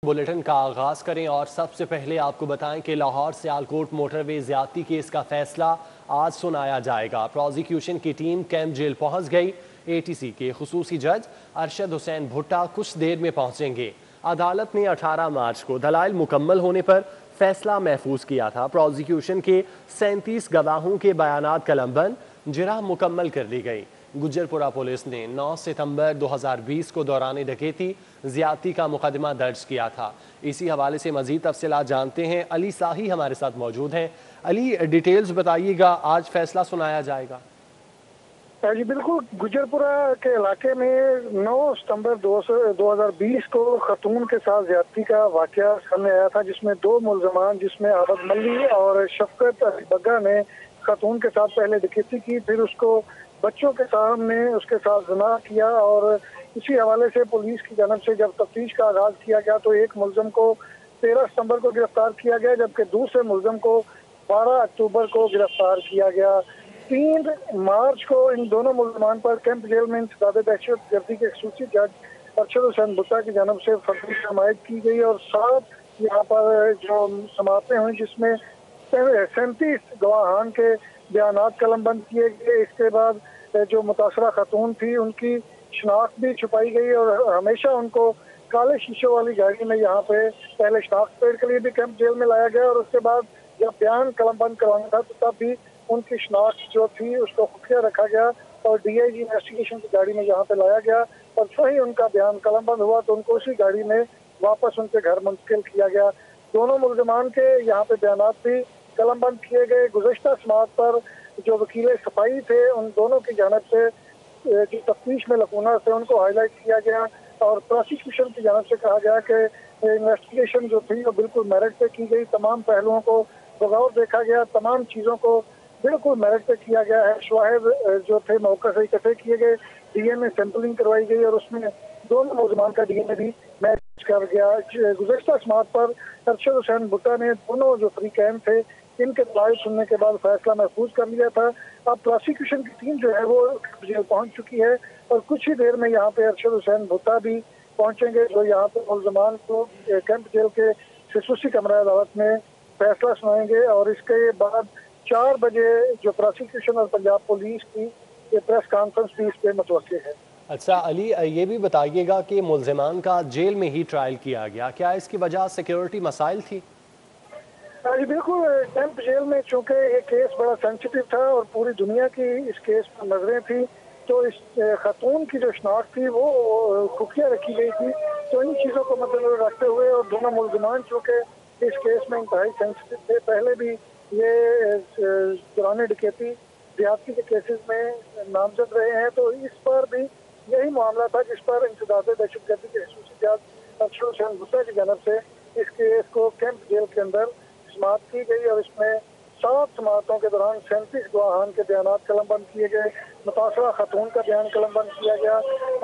Bulletin का आगाज करें और सबसे पहले आपको बताएं कि लाहौर सियालकोट मोटरवे ज्यादती केस का फैसला आज सुनाया जाएगा। प्रोसिक्यूशन की टीम कैंप जेल पहुंच गई। एटीसी के खुसूसी जज अरशद हुसैन भुट्टा कुछ देर में पहुंचेंगे। अदालत ने 18 मार्च को दलाइल मुकम्मल होने पर फैसला महफूज किया था। प्रोसिक्यूशन के 37 गवाहों के बयानात कलमबंद जिरह मुकम्मल कर ली गई। गुजरपुरा पुलिस ने 9 सितंबर 2020 को दौरान डकैती ज्यादती का मुकदमा दर्ज किया था। इसी हवाले से मजीद तफसीलात जानते हैं। अली साही हमारे साथ मौजूद हैं। अली, डिटेल्स बताइएगा, आज फैसला सुनाया जाएगा। जी बिल्कुल, गुजरपुरा के इलाके में 9 सितंबर 2020 को खतून के साथ ज्यादती का वाकया सामने आया था, जिसमें 2 मुलजमान जिसमें आबद मल्ली और शफकत बग्गा ने खतून के साथ पहले डकैती की, फिर उसको बच्चों के सामने उसके साथ ज़िना किया। और इसी हवाले से पुलिस की जानब से जब तफ्तीश का आगाज किया गया तो एक मुलजम को 13 सितंबर को गिरफ्तार किया गया, जबकि दूसरे मुलजम को 12 अक्टूबर को गिरफ्तार किया गया। 3 मार्च को इन दोनों मुलजमान पर कैंप जेल में इंसदाद दहशत गर्दी के खसूसी जज अरशद हुसैन भुट्टा की जानब से फर्जी हमायत की गई और 7 यहाँ पर जो समातें हुई, जिसमें 37 गवाहान के बयानात कलमबंद किए गए। इसके बाद जो मुतासरा खतून थी उनकी शनाख्त भी छुपाई गई और हमेशा उनको काले शीशों वाली गाड़ी में यहाँ पे पहले शनाख्त पेड़ के लिए भी कैंप जेल में लाया गया और उसके बाद जब बयान कलमबंद करवाना था तो तब भी उनकी शनाख्त जो थी उसको खुफिया रखा गया और डीआईजी इन्वेस्टिगेशन की गाड़ी में यहाँ पे लाया गया और वही उनका बयान कलमबंद हुआ तो उनको उसी गाड़ी में वापस उनके घर मुंतकिल किया गया। दोनों मुलजमान के यहाँ पे बयानात भी कलमबंद किए गए। गुज़श्ता समात पर जो वकील सफाई थे उन दोनों की जानब से जो तफ्तीश में लकूना थे उनको हाईलाइट किया गया और प्रोसिक्यूशन की जानब से कहा गया कि इन्वेस्टिगेशन जो थी वो बिल्कुल मेरिट पे की गई, तमाम पहलुओं को बगौर देखा गया, तमाम चीज़ों को बिल्कुल मेरिट पे किया गया है। शवाहिद जो थे मौके से इकट्ठे किए गए, डीएनए सैंपलिंग करवाई गई और उसमें दोनों मुलजमान का डीएनए भी मैच कर गया। गुज़श्ता समात पर अरशद हुसैन भुट्टा ने दोनों जो फ्रीकैन थे इनके दलाइल सुनने के बाद फैसला महफूज कर लिया था। अब प्रोसिक्यूशन की टीम जो है वो जेल पहुंच चुकी है और कुछ ही देर में यहाँ पे अरशद हुसैन भुट्टा भी पहुंचेंगे, जो यहाँ पे मुलजमान को कैंप जेल के खसूसी कमरा अदालत में फैसला सुनाएंगे और इसके बाद 4 बजे जो प्रोसिक्यूशन और पंजाब पुलिस की ये प्रेस कॉन्फ्रेंस भी इस पे मुतवक्किल है। अच्छा अली, ये भी बताइएगा कि मुलजमान का जेल में ही ट्रायल किया गया, क्या इसकी वजह सिक्योरिटी मसाइल थी? जी बिल्कुल, कैंप जेल में चूंकि ये केस बड़ा सेंसिटिव था और पूरी दुनिया की इस केस पर नजरें थी, तो इस खतून की जो शनाख्त थी वो खुफिया रखी गई थी। तो इन चीज़ों को मद्देनजर रखते हुए और दोनों मुलजमान चूँकि इस केस में इंतहाई सेंसिटिव थे, पहले भी ये दौरान डकैती ज्यादती के केसेस में नामजद रहे हैं, तो इस पर भी यही मामला था जिस पर इंसदाद दहशतगर्दी के खसूसी जज अरशद हुसैन भुट्टा की जानब से इस केस को कैंप जेल के अंदर समात की गई और इसमें 7 समातों के दौरान 37 गवाहान के बयानात कलमबंद किए गए। मुतासरा खतून का बयान कलमबंद किया गया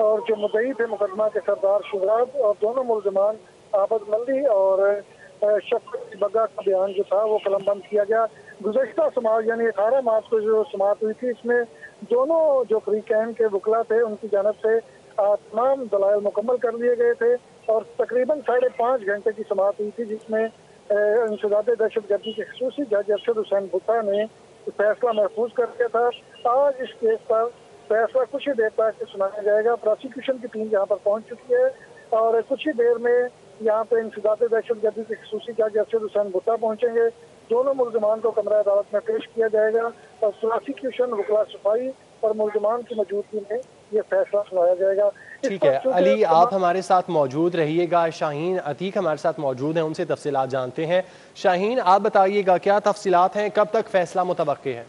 और जो मुद्दई थे मुकदमा के सरदार शुजात और दोनों मुलजमान आबद मल्ली और शफकत बग्गा का बयान जो था वो कलमबंद किया गया। गुज़श्ता समात यानी 18 मार्च को जो समात हुई थी इसमें दोनों जो फ्रीकैन के वकला थे उनकी जानब से तमाम दलाइल मुकम्मल कर लिए गए थे और तकरीबन 5.5 घंटे की समात हुई थी, जिसमें इंसदाद दहशतगर्दी के खसूसी जज अरशद हुसैन भुट्टा ने फैसला महफूज कर दिया था। आज इस केस पर फैसला कुछ ही देर तक सुनाया जाएगा। प्रोसिक्यूशन की टीम यहाँ पर पहुंच चुकी है और कुछ ही देर में यहाँ पे इंसदाद दहशतगर्दी के खसूसी जज अरशद हुसैन भुट्टा पहुंचेंगे। दोनों मुलजमान को कमरा अदालत में पेश किया जाएगा और प्रोसिक्यूशन वकला सफाई और मुलजमान की मौजूदगी में ये फैसला सुनाया जाएगा। ठीक है अली, आप हमारे साथ मौजूद रहिएगा। शाहीन अतीक हमारे साथ मौजूद हैं, उनसे तफसीलात जानते हैं। शाहीन, आप बताइएगा क्या तफसीलात हैं, कब तक फैसला मुतवक्किल है?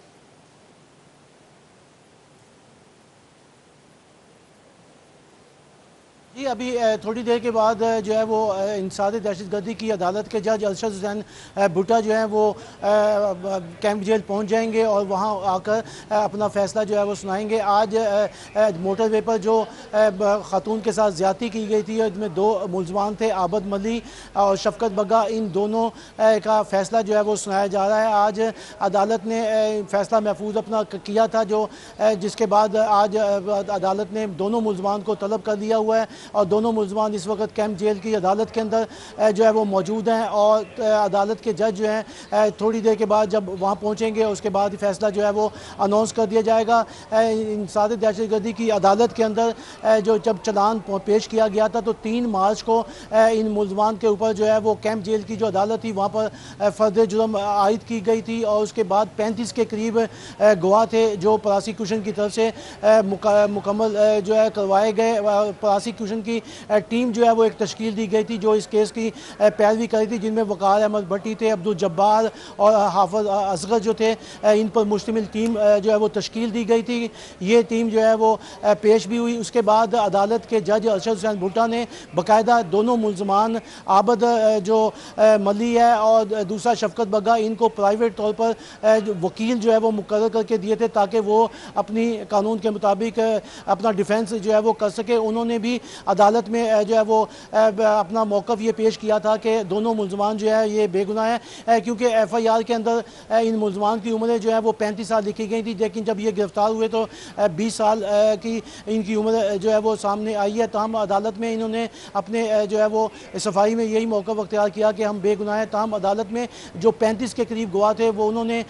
जी अभी थोड़ी देर के बाद जो है वो इंसदाद दहशतगर्दी की अदालत के जज अरशद हुसैन भुट्टा जो है वो कैंप जेल पहुंच जाएंगे और वहां आकर अपना फैसला जो है वो सुनाएंगे। आज मोटरवे पर जो खातून के साथ ज्यादती की गई थी इसमें 2 मुलजमान थे, आबद मली और शफकत बग्गा, इन दोनों का फैसला जो है वो सुनाया जा रहा है। आज अदालत ने फैसला महफूज अपना किया था, जो जिसके बाद आज अदालत ने दोनों मुलजमान को तलब कर दिया हुआ है और दोनों मुलजमान इस वक्त कैंप जेल की अदालत के अंदर जो है वो मौजूद हैं और अदालत के जज जो हैं थोड़ी देर के बाद जब वहाँ पहुँचेंगे उसके बाद फैसला जो है वो अनाउंस कर दिया जाएगा। इंसादी दहशतगर्दी की अदालत के अंदर जो जब चलान पेश किया गया था तो 3 मार्च को इन मुलजमान के ऊपर जो है वो कैंप जेल की जो अदालत थी वहाँ पर फर्द जुर्म आयद की गई थी और उसके बाद 35 के करीब गवाह थे जो प्रोसिक्यूशन की तरफ से मुकम्मल जो है करवाए गए। प्रोसिक्यूशन की टीम जो है वो एक तश्कील दी गई थी जो इस केस की पैरवी करी थी, जिनमें वकार अहमद भट्टी थे, अब्दुल जब्बार और हाफिज असगर जो थे, इन पर मुश्तमिल टीम जो है वो तश्कील दी गई थी। ये टीम जो है वो पेश भी हुई। उसके बाद अदालत के जज अरशद हुसैन भुट्टा ने बाकायदा दोनों मुलजमान आबद जो मली है और दूसरा शफकत बग्गा, इनको प्राइवेट तौर पर वकील जो है वो मुकर्रर करके दिए थे ताकि वो अपनी कानून के मुताबिक अपना डिफेंस जो है वो कर सके। उन्होंने भी अदालत में जो है वो अपना मौक़िफ़ ये पेश किया था कि दोनों मुलजमान जो है ये बेगुनाह है, क्योंकि FIR के अंदर इन मुलजमान की उम्रें जो है वो 35 साल लिखी गई थी, लेकिन जब ये गिरफ्तार हुए तो 20 साल की इनकी उम्र जो है वो सामने आई है। ताहम अदालत में इन्होंने अपने जो है वो सफाई में यही मौक़िफ़ अख्तियार किया कि हम बेगुनाह हैं। ताहम अदालत में जो 35 के करीब गवाह थे वो उन्होंने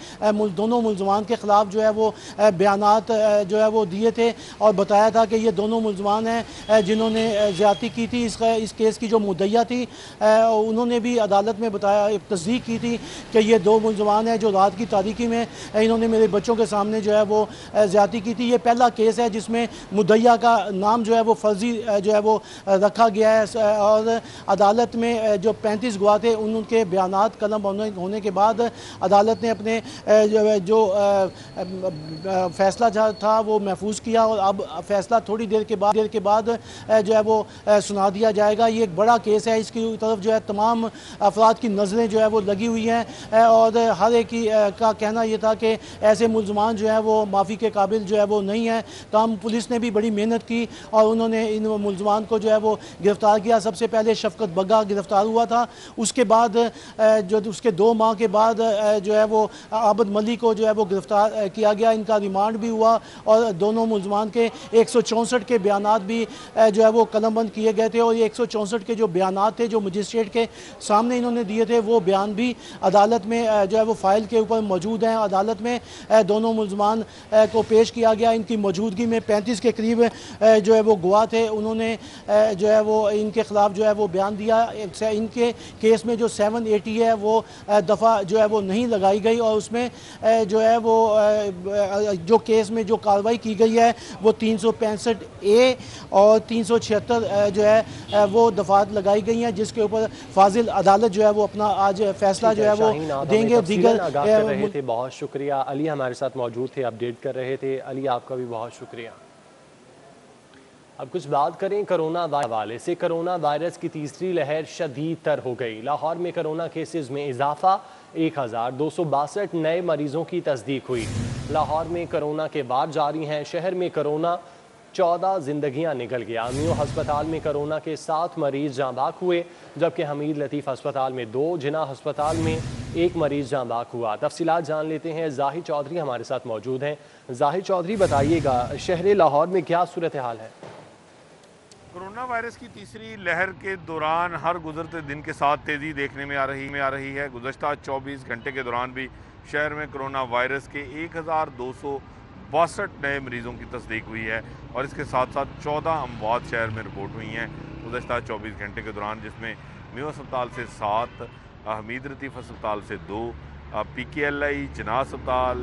दोनों मुलजमान के ख़िलाफ़ जो है वो बयानात जो है वो दिए थे और बताया था कि ये दोनों मुलजमान हैं जिन्होंने ज़्यादती की थी। इस केस की जो मुद्दइया थी उन्होंने भी अदालत में बताया, एक तस्दीक की थी कि ये 2 मुलजमान हैं जो रात की तारीकी में इन्होंने मेरे बच्चों के सामने जो है वो ज़्यादती की थी। ये पहला केस है जिसमें मुद्दइया का नाम जो है वो फर्जी जो है वो रखा गया है और अदालत में जो 35 गवाह थे उनके बयानात कलम होने के बाद अदालत ने अपने जो फैसला था वो महफूज किया और अब फैसला थोड़ी देर के बाद जो है वो सुना दिया जाएगा। ये एक बड़ा केस है, इसकी तरफ जो है तमाम अफराद की नज़रें जो है वो लगी हुई हैं और हर एक का कहना ये था कि ऐसे मुलजमान जो है वो माफ़ी के काबिल जो है वो नहीं है। तमाम पुलिस ने भी बड़ी मेहनत की और उन्होंने इन मुलजमान को जो है वो गिरफ़्तार किया। सबसे पहले शफकत बग्गा गिरफ़्तार हुआ था, उसके बाद जो उसके 2 माह के बाद जो है वो आबद मली को जो है वो गिरफ़्तार किया गया। इनका रिमांड भी हुआ और दोनों मुलजमान के 164 के बयानात भी जो है वो कलमबंद किए गए थे और ये 164 के जो बयानात थे जो मजिस्ट्रेट के सामने इन्होंने दिए थे वो बयान भी अदालत में जो है वो फ़ाइल के ऊपर मौजूद हैं। अदालत में दोनों मुलजमान को पेश किया गया। इनकी मौजूदगी में 35 के करीब जो है वो गवाह थे, उन्होंने जो है वो इनके ख़िलाफ़ जो है वो बयान दिया। इनके केस में जो 780 है वो दफ़ा जो है वो नहीं लगाई गई और उसमें जो है वो जो केस में जो कार्रवाई की गई है वो 365A और 376 जो है वो दफ़ात लगाई गई हैं, जिसके ऊपर फाजिल अदालत जो है वो अपना आज फैसला जो है वो देंगे। दीगर थे, बहुत शुक्रिया। अली हमारे साथ मौजूद थे, अपडेट कर रहे थे। अली आपका भी बहुत शुक्रिया। अब कुछ बात करें कोरोना हवाले से। कोरोना वायरस की तीसरी लहर शदीद तर हो गई। लाहौर में कोरोना केसेस में इजाफा, 1262 नए मरीजों की तस्दीक हुई। लाहौर में कोरोना के वार जारी हैं। शहर में कोरोना 14 जिंदगियां निकल गया। मियो हस्पताल में कोरोना के 7 मरीज जाँ बाक हुए, जबकि हमीद लतीफ़ अस्पताल में 2, जिना अस्पताल में 1 मरीज जाँ बाक हुआ। तफसीलात जान लेते हैं, जाहिर चौधरी हमारे साथ मौजूद हैं। जाहिर चौधरी बताइएगा, शहर लाहौर में क्या सूरत हाल है? कोरोना वायरस की तीसरी लहर के दौरान हर गुजरते दिन के साथ तेज़ी देखने में आ रही है। गुज़श्ता 24 घंटे के दौरान भी शहर में कोरोना वायरस के 1262 नए मरीज़ों की तस्दीक हुई है और इसके साथ साथ 14 अमवात शहर में रिपोर्ट हुई हैं गुज़श्ता 24 घंटे के दौरान, जिसमें मियो अस्पताल से 7, हमीद लतीफ़ अस्पताल से 2, PKLI, जिना अस्पताल,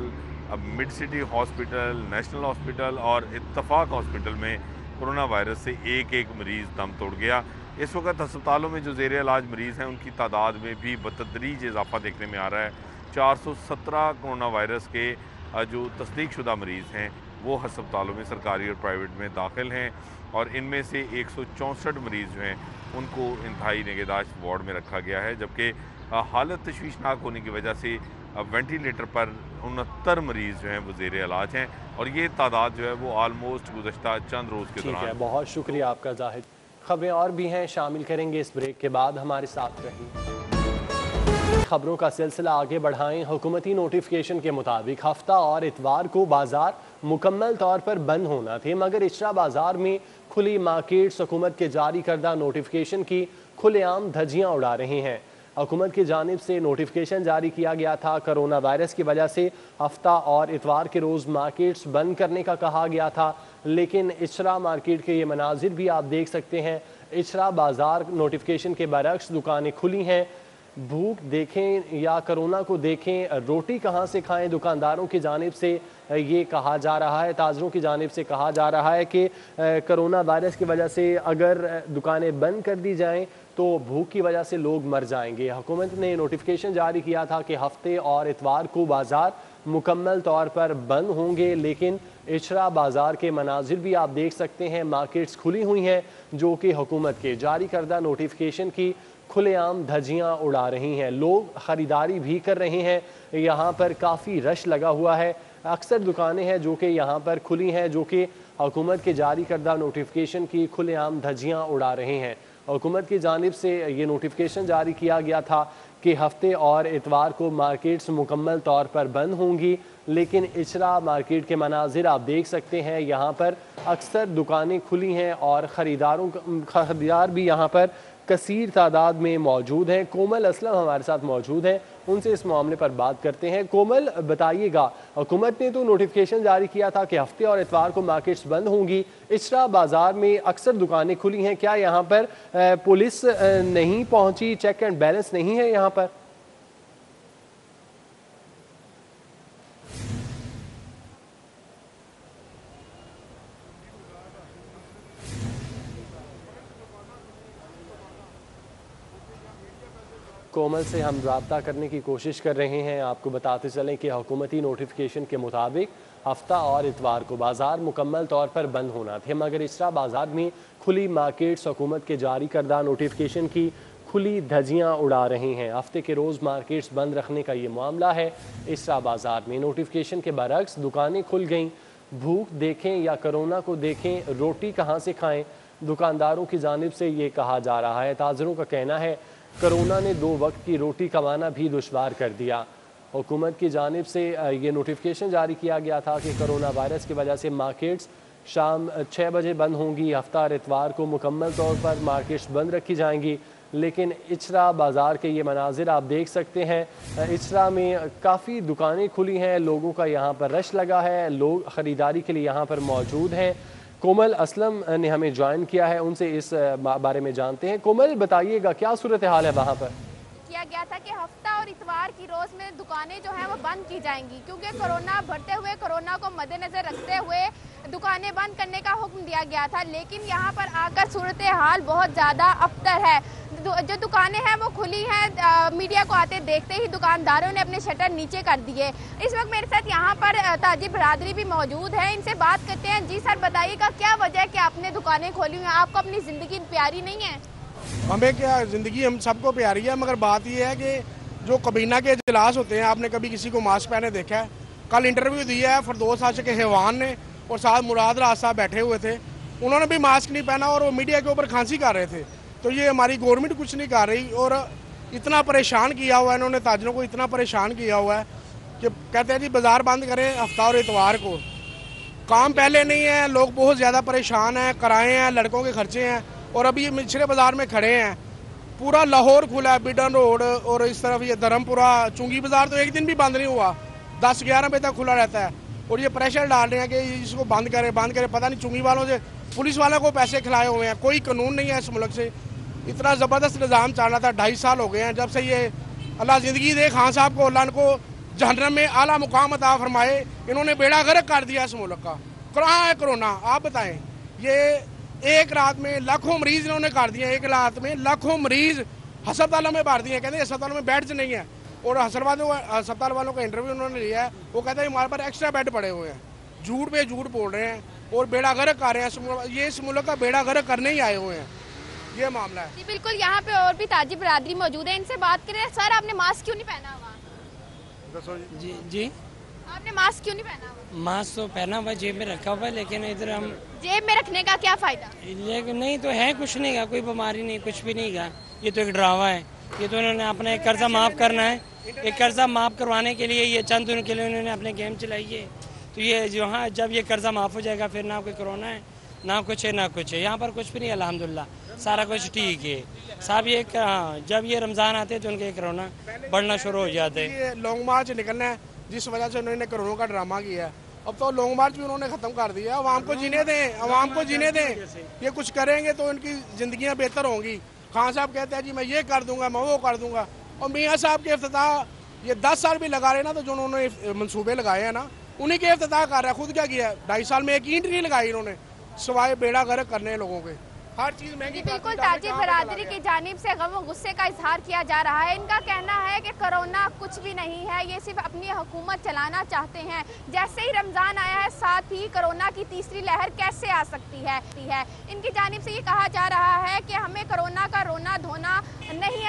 mid city hospital, national hospital और इत्तफाक हॉस्पिटल में कोरोना वायरस से एक मरीज़ दम तोड़ गया। इस वक्त अस्पतालों में जो ज़ेर इलाज मरीज़ हैं उनकी तादाद में भी बतदरीज इजाफा देखने में आ रहा है। 417 कोरोना वायरस के जो तस्दीक शुदा मरीज़ हैं वो अस्पतालों में सरकारी और प्राइवेट में दाखिल हैं और इनमें से 164 मरीज़ जो हैं उनको इंतहाई निगहदाश्त वार्ड में रखा गया है, जबकि हालत तशवीशनाक होने की वजह से वेंटिलेटर पर 69 मरीज़ जो हैं वो ज़ेर इलाज हैं और ये तादाद जो है वो आलमोस्ट गुज़श्ता चंद रोज़ के दौरान। बहुत शुक्रिया आपका जाहिद। खबरें और भी हैं, शामिल करेंगे इस ब्रेक के बाद, हमारे साथ रहिए। खबरों का सिलसिला आगे बढ़ाएं। हुकूमती नोटिफिकेशन के मुताबिक हफ्ता और इतवार को बाजार मुकम्मल तौर पर बंद होना थे, मगर इशरा बाजार में खुली मार्केट्स हुकूमत के जारी करदा नोटिफिकेशन की खुलेआम धज्जियां उड़ा रही हैं। हुकूमत की जानिब से नोटिफिकेशन जारी किया गया था। कोरोना वायरस की वजह से हफ्ता और इतवार के रोज़ मार्केट्स बंद करने का कहा गया था, लेकिन इशरा मार्केट के ये मनाजिर भी आप देख सकते हैं। इशरा बाजार नोटिफिकेशन के बरक्स दुकानें खुली हैं। भूख देखें या कोरोना को देखें, रोटी कहाँ से खाएं, दुकानदारों की जानिब से ये कहा जा रहा है, ताजरों की जानिब से कहा जा रहा है कि कोरोना वायरस की वजह से अगर दुकानें बंद कर दी जाएं तो भूख की वजह से लोग मर जाएंगे। हुकूमत ने नोटिफिकेशन जारी किया था कि हफ्ते और इतवार को बाजार मुकम्मल तौर पर बंद होंगे, लेकिन इशरा बाजार के मनाजिर भी आप देख सकते हैं। मार्केट्स खुली हुई हैं जो कि हुकूमत के जारी करदा नोटिफिकेशन की खुलेआम धज्जियां उड़ा रही हैं। लोग ख़रीदारी भी कर रहे हैं। यहाँ पर काफ़ी रश लगा हुआ है। अक्सर दुकानें हैं जो कि यहाँ पर खुली हैं, जो कि हुकूमत के जारी करदा नोटिफिकेशन की खुलेआम धज्जियां उड़ा रहे हैं। हुकूमत की जानिब से ये नोटिफिकेशन जारी किया गया था कि हफ्ते और इतवार को मार्केट्स मुकम्मल तौर पर बंद होंगी, लेकिन इशरा मार्केट के मनाजिर आप देख सकते हैं। यहाँ पर अक्सर दुकानें खुली हैं और ख़रीदार भी यहाँ पर कसीर तादाद में मौजूद हैं। कोमल असलम हमारे साथ मौजूद हैं, उनसे इस मामले पर बात करते हैं। कोमल, बताइएगा, हुकूमत ने तो नोटिफिकेशन जारी किया था कि हफ्ते और इतवार को मार्केट्स बंद होंगी, इशरा बाजार में अक्सर दुकानें खुली हैं, क्या यहाँ पर पुलिस नहीं पहुंची, चेक एंड बैलेंस नहीं है यहाँ पर? कोमल से हम रब्ता करने की कोशिश कर रहे हैं। आपको बताते चलें कि हुकूमती नोटिफिकेशन के मुताबिक हफ्ता और इतवार को बाजार मुकम्मल तौर पर बंद होना थे, मगर इशरा बाजार में खुली मार्केट्स हुकूमत के जारी करदा नोटिफिकेशन की खुली धज्जियां उड़ा रही हैं। हफ्ते के रोज़ मार्केट्स बंद रखने का ये मामला है। इशरा बाजार में नोटिफिकेशन के बरक्स दुकानें खुल गईं। भूख देखें या कोरोना को देखें, रोटी कहाँ से खाएँ, दुकानदारों की जानिब से ये कहा जा रहा है। ताजरों का कहना है कोरोना ने 2 वक्त की रोटी कमाना भी दुश्वार कर दिया। हुकूमत की जानिब से ये नोटिफिकेशन जारी किया गया था कि कोरोना वायरस की वजह से मार्केट्स शाम 6 बजे बंद होंगी। हफ्ता और इतवार को मुकम्मल तौर पर मार्केट्स बंद रखी जाएंगी, लेकिन इशरा बाज़ार के ये मनाजिर आप देख सकते हैं। इशरा में काफ़ी दुकानें खुली हैं, लोगों का यहाँ पर रश लगा है, लोग ख़रीदारी के लिए यहाँ पर मौजूद हैं। कोमल असलम ने हमें ज्वाइन किया है, उनसे इस बारे में जानते हैं। कोमल, बताइएगा क्या सूरत हाल है वहाँ पर? किया गया था कि हफ्ता और इतवार की रोज में दुकानें जो हैं वो बंद की जाएंगी, क्योंकि कोरोना बढ़ते हुए कोरोना को मद्देनजर रखते हुए दुकानें बंद करने का हुक्म दिया गया था। लेकिन यहाँ पर आकर सूरत हाल बहुत ज़्यादा अबतर है। जो दुकानें हैं वो खुली हैं, मीडिया को आते देखते ही दुकानदारों ने अपने शटर नीचे कर दिए। इस वक्त मेरे साथ यहाँ पर ताजिर बरादरी भी मौजूद है, इनसे बात करते हैं। जी सर, बताइएगा क्या वजह है कि आपने दुकानें खोली हुई हैं? आपको अपनी ज़िंदगी प्यारी नहीं है? हमें क्या, ज़िंदगी हम सबको प्यारी है, मगर बात यह है कि जो कबीना के इजलास होते हैं, आपने कभी किसी को मास्क पहने देखा है? कल इंटरव्यू दिया है फरदौस आशिक हैवान ने और साथ मुराद राज साहब बैठे हुए थे, उन्होंने भी मास्क नहीं पहना और वो मीडिया के ऊपर खांसी कर रहे थे। तो ये हमारी गवर्नमेंट कुछ नहीं कर रही और इतना परेशान किया हुआ है इन्होंने, ताजरों को इतना परेशान किया हुआ है कि कहते हैं जी बाज़ार बंद करें हफ्ता और इतवार को। काम पहले नहीं है, लोग बहुत ज़्यादा परेशान हैं, किराए हैं, लड़कों के खर्चे हैं। और अभी मिश्रे बाज़ार में खड़े हैं, पूरा लाहौर खुला है, बिडन रोड और इस तरफ ये धर्मपुरा, चुंगी बाज़ार तो एक दिन भी बंद नहीं हुआ, 10-11 बजे तक खुला रहता है। और ये प्रेशर डाल रहे हैं कि इसको बंद करें। पता नहीं चुंगी वालों से, पुलिस वालों को पैसे खिलाए हुए हैं, कोई कानून नहीं है इस मुल्क से। इतना ज़बरदस्त निज़ाम चल रहा था, 2.5 साल हो गए हैं जब से ये अल्लाह ज़िंदगी दे खान साहब को, अल्लाह को जहन्नम में आला मुकाम अता फरमाए। इन्होंने बेड़ा गर्क कर दिया इस मुल्क का। कहाँ है कोरोना, आप बताएं? ये एक रात में लाखों मरीज इन्होंने कर दिए, एक रात में लाखों मरीज अस्पतालों में भर दिए। कहते हैं अस्पतालों में बेड्स नहीं है और अस्पताल वालों का इंटरव्यू उन्होंने लिया है, वो कहते हैं हमारे पास एक्स्ट्रा बेड पड़े हुए हैं। झूठ पे झूठ बोल रहे हैं और बेड़ा गर्क कर रहे हैं। ये इस मुल्क का बेड़ा गर्क करने ही आए हुए हैं, ये मामला है। जी बिल्कुल, यहाँ पे और भी ताजिर बरादरी मौजूद है, इनसे बात करें। सर, आपने मास्क क्यों नहीं पहना हुआ? जी आपने मास्क क्यों नहीं पहना हुआ? मास्क तो पहना हुआ, जेब में रखा हुआ है, लेकिन इधर हम जेब में रखने का क्या फायदा? लेकिन नहीं तो है, कुछ नहीं का, कोई बीमारी नहीं, कुछ भी नहीं का, ये तो एक ड्रामा है। ये तो उन्होंने अपना एक कर्जा माफ़ करना है, एक कर्जा माफ़ करवाने के लिए ये चंद दिन के लिए उन्होंने अपने गेम चलाई है। तो ये जो हाँ जब ये कर्जा माफ़ हो जाएगा फिर ना कोई कोरोना है ना कुछ है ना कुछ है, यहाँ पर कुछ भी नहीं है अल्हम्दुलिल्लाह, सारा कुछ ठीक है साहब। ये हाँ जब ये रमज़ान आते हैं तो उनके कोरोना बढ़ना शुरू हो जाते हैं। ये लॉन्ग मार्च निकलना है जिस वजह से उन्होंने कोरोना का ड्रामा किया है, अब तो लॉन्ग मार्च भी उन्होंने ख़त्म कर दिया। अवाम को जीने दें, अवाम को जीने दें, ये कुछ करेंगे तो इनकी ज़िंदगियाँ बेहतर होंगी। खान साहब कहते हैं जी मैं ये कर दूंगा मैं वो कर दूंगा, और मियाँ साहब के इफ्तिताह ये 10 साल भी लगा रहे ना, तो जो उन्होंने मंसूबे लगाए हैं ना उन्हीं के इफ्तिताह कर रहा है। खुद क्या किया है, 2.5 साल में एक ईंट नहीं लगाई इन्होंने, सिवाय बेड़ा गर्क करने लोगों के। हर चीज महंगी। बिल्कुल ताजिर बरादरी की जानिब से गम और गुस्से का इजहार किया जा रहा है। इनका कहना है कि कोरोना कुछ भी नहीं है, ये सिर्फ अपनी हुकूमत चलाना चाहते हैं। जैसे ही रमज़ान आया है साथ ही कोरोना की तीसरी लहर कैसे आ सकती है। इनकी जानिब से ये कहा जा रहा है कि हमें कोरोना का रोना धोना नहीं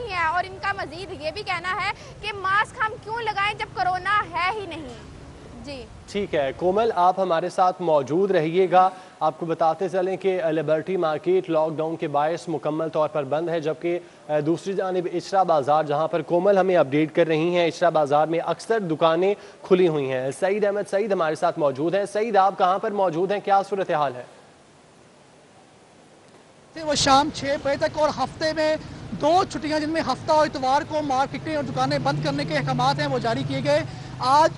है, और इनका मजीद ये भी कहना है कि मास्क हम क्यों लगाएं जब कोरोना है ही नहीं। जी ठीक है कोमल, आप हमारे साथ मौजूद रहिएगा। आपको बताते चलें कि लिबर्टी मार्केट लॉकडाउन के बायस मुकम्मल तौर पर बंद है, जबकि दूसरी जानिब इशरा बाज़ार, जहां पर कोमल हमें अपडेट कर रही हैं, इशरा बाज़ार में अक्सर दुकानें खुली हुई हैं। सईद अहमद सईद हमारे साथ मौजूद हैं। सईद, आप कहां पर मौजूद हैं, क्या सूरत हाल है? वो शाम 6 बजे तक और हफ्ते में 2 छुट्टियां जिनमें हफ्ता और इतवार को मार्केटें और दुकानें बंद करने के अहकामात हैं वो जारी किए गए। आज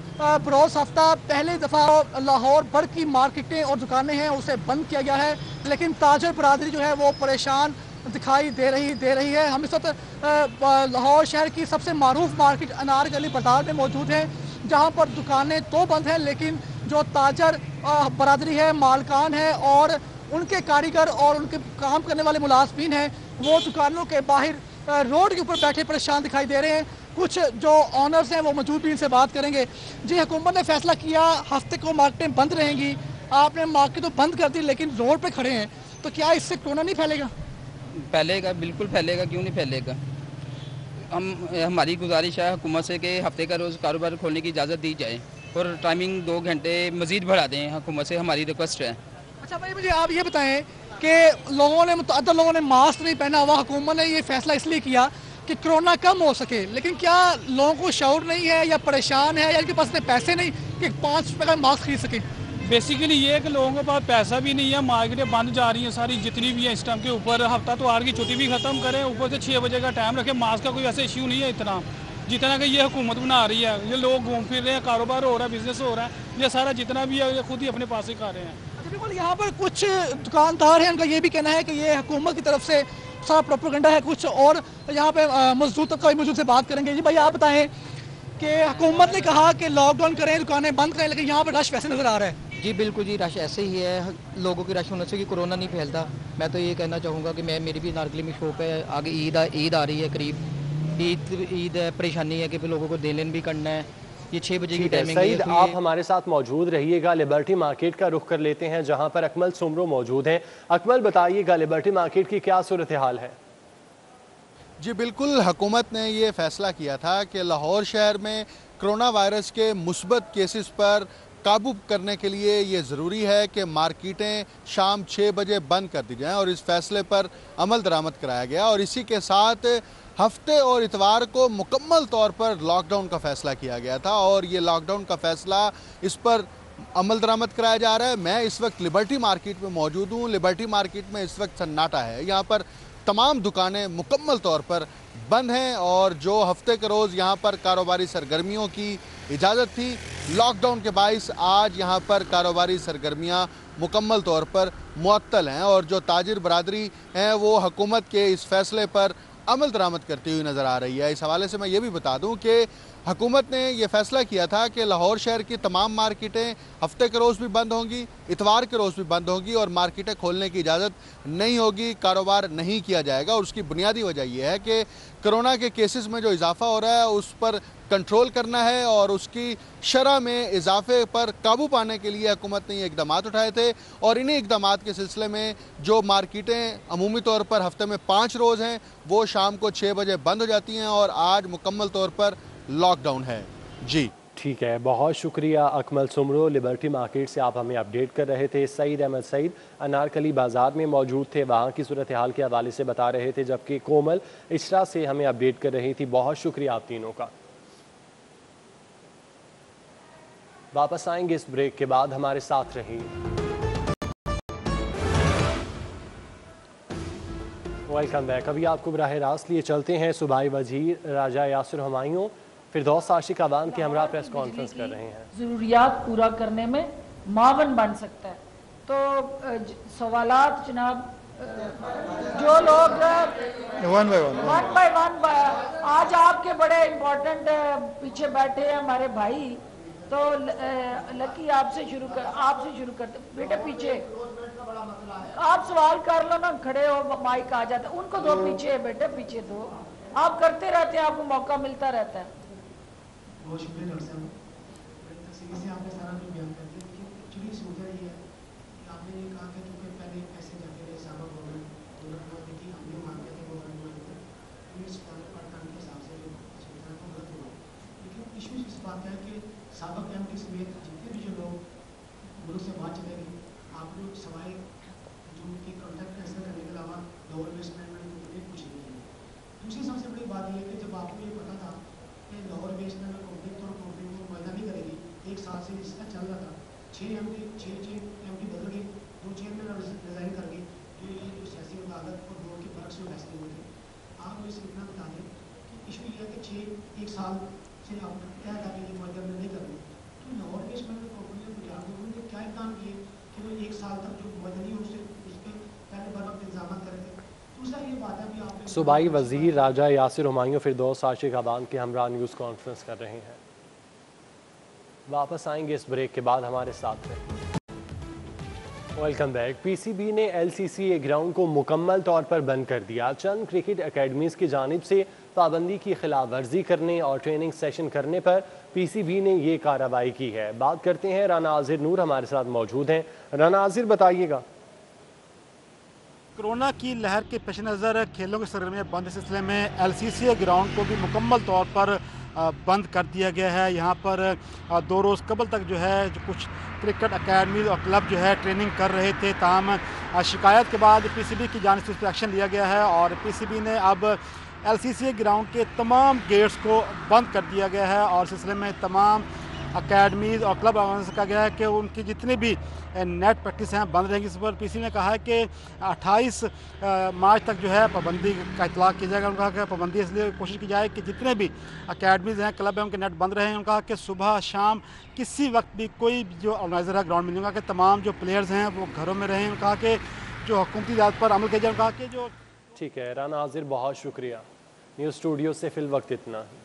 बरोज़ हफ्ता पहली दफ़ा लाहौर भर की मार्केटें और दुकानें हैं उसे बंद किया गया है, लेकिन ताजर बरादरी जो है वो परेशान दिखाई दे रही है। हम इस वक्त लाहौर शहर की सबसे मारूफ मार्केट अनार गली बाजार में मौजूद हैं, जहाँ पर दुकानें तो बंद हैं लेकिन जो ताजर बरादरी है, मालकान है और उनके कारीगर और उनके काम करने वाले मुलाजमीन हैं वो दुकानों के बाहर रोड के ऊपर बैठे परेशान दिखाई दे रहे हैं। कुछ जो ऑनर्स हैं वो मौजूद भी इनसे बात करेंगे। जी, हुकूमत ने फैसला किया हफ्ते को मार्केटें बंद रहेंगी, आपने मार्केट तो बंद कर दी लेकिन रोड पे खड़े हैं, तो क्या इससे कोरोना नहीं फैलेगा? फैलेगा, बिल्कुल फैलेगा, क्यों नहीं फैलेगा। हमारी गुजारिश है हुकूमत से कि हफ्ते का रोज़ कारोबार खोलने की इजाज़त दी जाए और टाइमिंग 2 घंटे मज़ीद बढ़ा दें, हुकूमत से हमारी रिक्वेस्ट है। अच्छा भाई, मुझे आप ये बताएं कि मुतअद्दिद लोगों ने मास्क नहीं पहना हुआ, हुकूमत ने ये फैसला इसलिए किया कि कोरोना कम हो सके, लेकिन क्या लोगों को शऊर नहीं है या परेशान है या इनके पास इतने पैसे नहीं कि 5 रुपये का मास्क खरीद सके? बेसिकली ये है कि लोगों के पास पैसा भी नहीं है, मार्केटें बंद जा रही हैं सारी जितनी भी है इस टाइम के ऊपर। हफ्ता तो आर की छुट्टी भी ख़त्म करें, ऊपर से 6 बजे का टाइम रखें। मास्क का कोई ऐसा इश्यू नहीं है इतना जितना कि ये हुकूमत बना रही है। ये लोग घूम फिर रहे हैं, कारोबार हो रहा है, बिजनेस हो रहा है, ये सारा जितना भी है ये खुद ही अपने पास ही खा रहे हैं। बिल्कुल, यहाँ पर कुछ दुकानदार हैं, उनका ये भी कहना है कि ये हुकूमत की तरफ से सारा प्रोपेगेंडा है कुछ, और यहाँ पे मजदूर तबका मौजूद से बात करेंगे। जी भाई, आप बताएं कि हुकूमत ने कहा कि लॉकडाउन करें, दुकानें बंद करें, लेकिन यहाँ पर रश वैसे नज़र आ रहा है। जी बिल्कुल जी, रश ऐसे ही है, लोगों की रश होने से कि कोरोना नहीं फैलता। मैं तो ये कहना चाहूँगा कि मेरी भी नारकली में शॉप है, आगे ईद आ रही है, करीब ईद है, परेशानी है कि लोगों को देन लेन भी करना है। ये 6 बजे की टाइमिंग है। सईद, आप हमारे साथ मौजूद रहिएगा। लिबर्टी मार्केट का रुख कर लेते हैं जहां पर अकमल सुमरो मौजूद हैं। अकमल, बताइएगा लिबर्टी मार्केट की क्या सूरत हाल है? जी बिल्कुल, हुकूमत ने ये फैसला किया था कि लाहौर शहर में कोरोना वायरस के मुस्बत केसेस पर काबू करने के लिए ये ज़रूरी है कि मार्केटें शाम 6 बजे बंद कर दी जाएं, और इस फैसले पर अमल दरामद कराया गया। और इसी के साथ हफ्ते और इतवार को मुकम्मल तौर पर लॉकडाउन का फैसला किया गया था, और ये लॉकडाउन का फैसला इस पर अमल दरामद कराया जा रहा है। मैं इस वक्त लिबर्टी मार्केट में मौजूद हूँ। लिबर्टी मार्केट में इस वक्त सन्नाटा है, यहाँ पर तमाम दुकानें मुकम्मल तौर पर बंद हैं, और जो हफ्ते के रोज़ यहाँ पर कारोबारी सरगर्मियों की इजाज़त थी, लॉकडाउन के बाइस आज यहाँ पर कारोबारी सरगर्मियाँ मुकम्मल तौर पर मुअत्तल हैं, और जो ताजिर बरादरी हैं वो हुकूमत के इस फैसले पर अमल दरामद करती हुई नज़र आ रही है। इस हवाले से मैं ये भी बता दूं कि हुकूमत ने यह फैसला किया था कि लाहौर शहर की तमाम मार्केटें हफ्ते के रोज़ भी बंद होंगी, इतवार के रोज़ भी बंद होंगी, और मार्केटें खोलने की इजाज़त नहीं होगी, कारोबार नहीं किया जाएगा। और उसकी बुनियादी वजह यह है कि कोरोना के केसेस में जो इजाफा हो रहा है उस पर कंट्रोल करना है, और उसकी शरह में इजाफे पर काबू पाने के लिए हुकूमत ने ये इकदाम उठाए थे। और इन्हीं इकदाम के सिलसिले में जो मार्केटें अमूमी तौर पर हफ्ते में 5 रोज़ हैं वो शाम को 6 बजे बंद हो जाती हैं, और आज मुकम्मल तौर पर लॉकडाउन है। जी ठीक है, बहुत शुक्रिया अकमल सुमरो। लिबर्टी मार्केट से आप हमें अपडेट कर रहे थे। सईद अहमद सईद अनारकली बाज़ार में मौजूद थे, वहाँ की सूरत हाल के हवाले से बता रहे थे, जबकि कोमल इशरा से हमें अपडेट कर रही थी। बहुत शुक्रिया आप तीनों का। वापस आएंगे इस ब्रेक के बाद, हमारे साथ रहिए। Welcome back. अभी आपको बराह रास्त लिए चलते हैं सूबाई वजीर राजा यासिर हुमायूं फिरदौस आशिक अवान के हमरा प्रेस कॉन्फ्रेंस कर रहे हैं। ज़रूरियात पूरा करने में मावन बन सकता है। तो सवालात जनाब, जो लोग वन बाय वन आज आपके बड़े इम्पोर्टेंट पीछे बैठे हैं हमारे भाई, तो लकी आपसे शुरू करते बेटे। पीछे आप सवाल कर लो ना, खड़े हो, माइक आ जाता है। उनको दो पीछे बेटे, पीछे दो। आप करते रहते हैं, आपको मौका मिलता रहता है। बहुत शुक्रिया डॉक्टर साहब, बड़ी तफसीली से आपने सारा जो बयान कर दिया। लेकिन एक्चुअली सूझा ये है कि आपने ये कहा कि चूँकि पहले पैसे जाते रहे साहबा गवर्नमेंट की, हम भी मांगते थे गवर्नमेंट को पाकिस्तान के हिसाब से जो सुविधा को गलत हुआ। लेकिन इशू इस बात का है कि साबिक एमडी समेत जितने भी जो लोग मुल्क से बाहर चले गए, आपने सवाए जो उनकी कॉन्ट्रैक्ट कैंसिल करने के अलावा लोअर बेसमेंट में कुछ नहीं किया। दूसरी सबसे बड़ी बात यह है कि जब आपको ये पता था कि लोअर बेसमेंट में कंपनी को वायदा नहीं करेगी, 1 साल से इसका चल रहा था, 6 एमडी बदल गए, 2 चेयरमैन रिजाइन कर गए, तो ये जो सियासी अदालत और बोर्ड के फर्क से फैसले हुए थे। आप मुझे इतना बता दें कि इशू ये है कि 1 साल से आप क्या था कि ये वायदा में नहीं कर रहे, तो लोअर बेसमेंट में कंपनी ने पंजाब गवर्नमेंट ने क्या इकदाम किए कि वो 1 साल तक जो वायदा नहीं उस पर पहले बर वक्त इंतजाम करें थे। दूसरा ये बात है भी आप सूबाई वजीर राजा यासिर हुमायूं फिरदौस आशिक अवान के हमरा न्यूज़ कॉन्फ्रेंस कर रहे हैं। वापस आएंगे इस ब्रेक के बाद, हमारे साथ रहे। Welcome back. पीसीबी ने एलसीसी ग्राउंड को मुकम्मल तौर पर बंद कर दिया। चंद क्रिकेट अकेडमीज़ की जानिब से पाबंदी की खिलाफ वर्जी करने और ट्रेनिंग सेशन करने पर पीसीबी ने ये कार्रवाई की है। बात करते हैं राना आजिर नूर हमारे साथ मौजूद हैं। राना आजिर, बताइएगा। कोरोना की लहर के पेश नज़र खेलों की सरगर्मियाँ बंद के सिलसिले में एलसीसी ग्राउंड को भी मुकम्मल तौर पर बंद कर दिया गया है। यहाँ पर 2 रोज़ कबल तक जो है जो कुछ क्रिकेट अकेडमी और क्लब जो है ट्रेनिंग कर रहे थे, ताहम शिकायत के बाद पीसीबी की जानिब से उस पर एक्शन लिया गया है और पीसीबी ने अब एलसीसी ग्राउंड के तमाम गेट्स को बंद कर दिया गया है और सिलसिले में तमाम अकेडमीज़ और क्लब ऑर्गेनाइज कहा गया है कि उनकी जितनी भी नेट प्रैक्टिस हैं बंद रहेंगी। इस पर पीसीबी ने कहा है कि 28 मार्च तक जो है पाबंदी का इतलाक़ किया जाएगा। उन्होंने कहा कि पाबंदी इसलिए कोशिश की जाए कि जितने भी अकेडमीज़ हैं, क्लब हैं, उनके नेट बंद रहें। उन्होंने कहा कि सुबह शाम किसी वक्त भी कोई जो ऑर्गेनाइज़र है ग्राउंड में नहीं होगा कि तमाम जो प्लेयर्स हैं वो घरों में रहें। उन्होंने कहा कि जो हुकूमती हिदायत पर अमल किया जाए। उन्होंने कहा कि जो ठीक है राना आजिर, बहुत शुक्रिया। न्यूज़ स्टूडियो से फिल वक्त इतना ही।